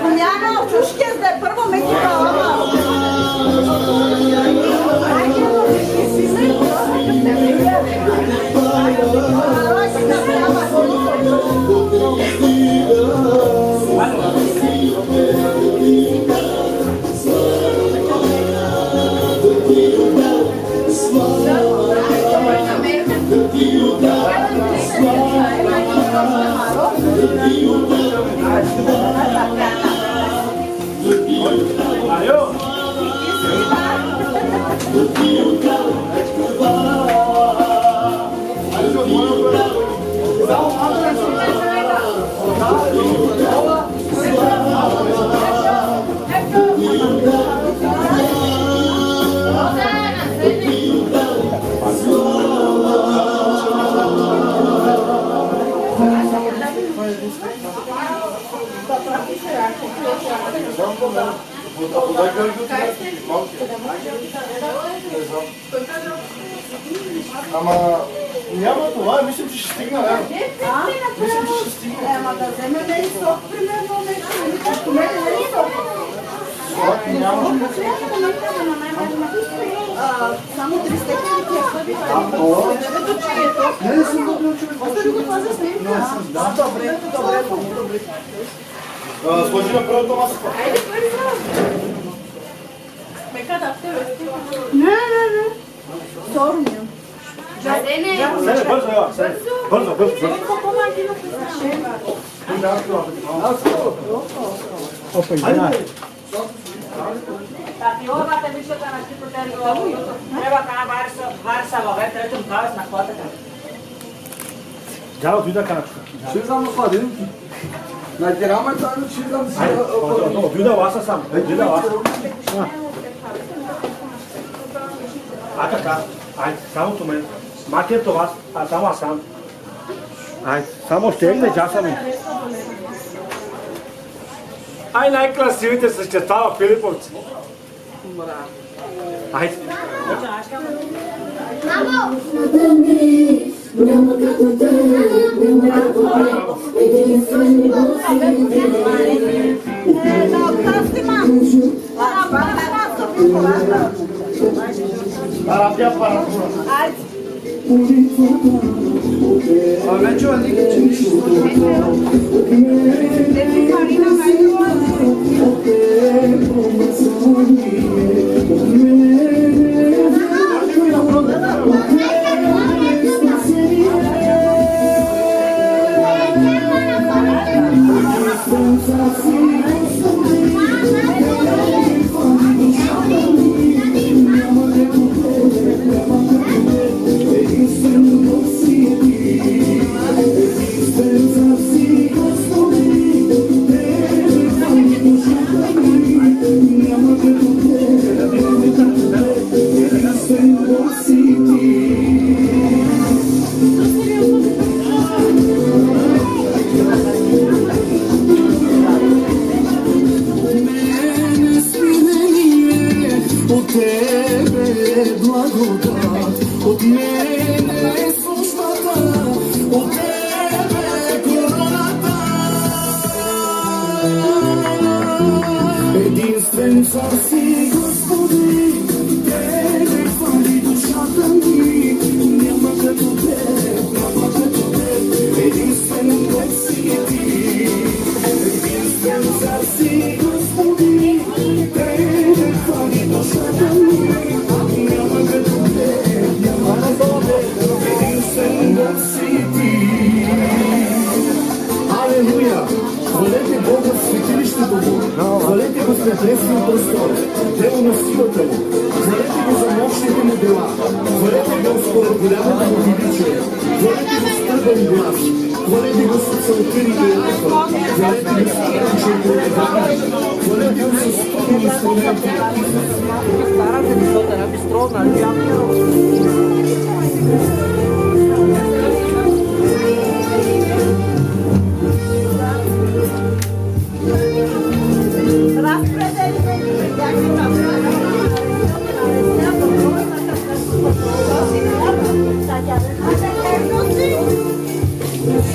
Няма, чушки да е първо ме Ама няма това, мислим, че ще стигна, реално. Мислим, че ще стигна. Ама да вземем и сок, примерно, нещо. Не е сок. Няма. Само 3 степени. Не съм добре човек. Още ли го това за снимка? Добре. Сложи на първата маса. Айде, първи сразу. Мека да те вести. Не. Сорния. Седе, бързо, ева. Бързо. Опа, извинай. Tapioca te mișcă ca naști puterii omului. Treba ca varsa vă trece un caos na cota. Gala, tu da kanachka. Şuradan mı fadın ki? Nadirama tanrı şuradan mı? Duda vasa sam. Duda vasa. Aka. Aj, samo tu men. Makar to vas, a samo sam. Aj, samo stegne časami. Aj, najkrasivite същества в Филиповци. Айде. Мамо!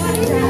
Thank you.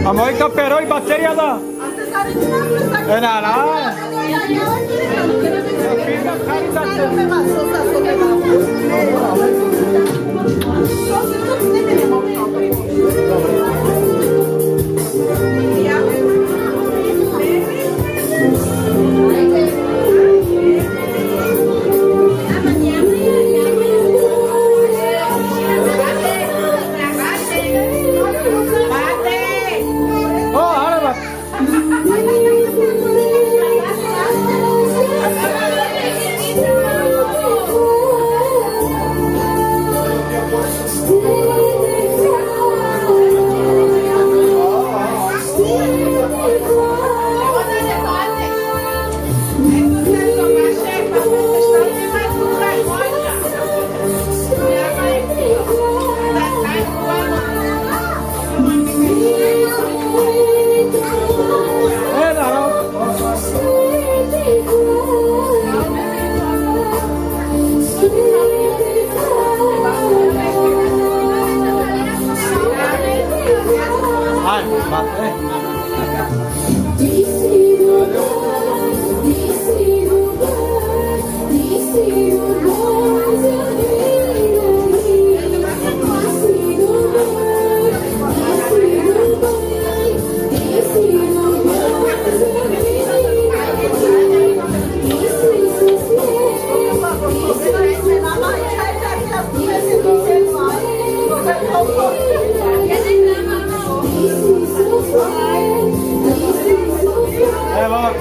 A mojka pero i bateria da.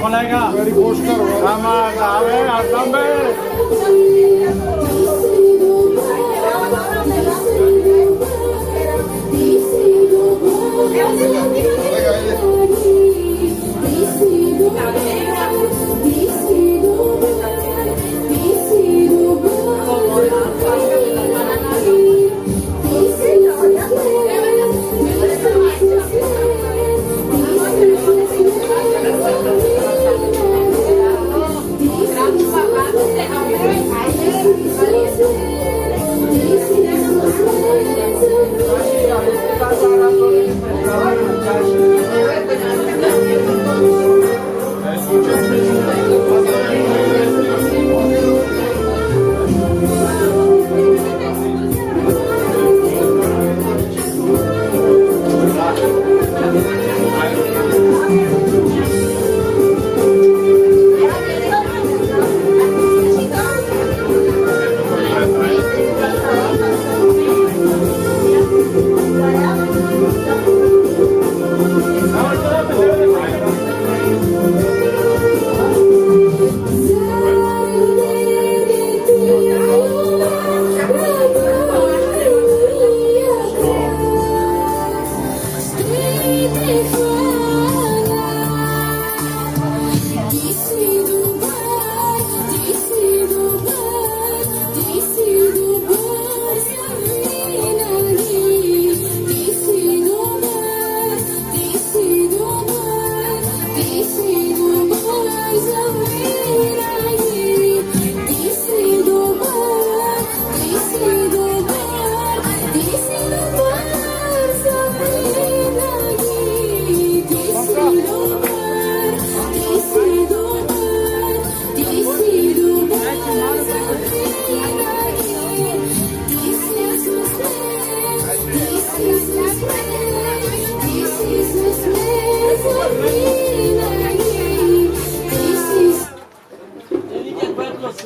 Kolega, sama dave, asambe. Gracias. Still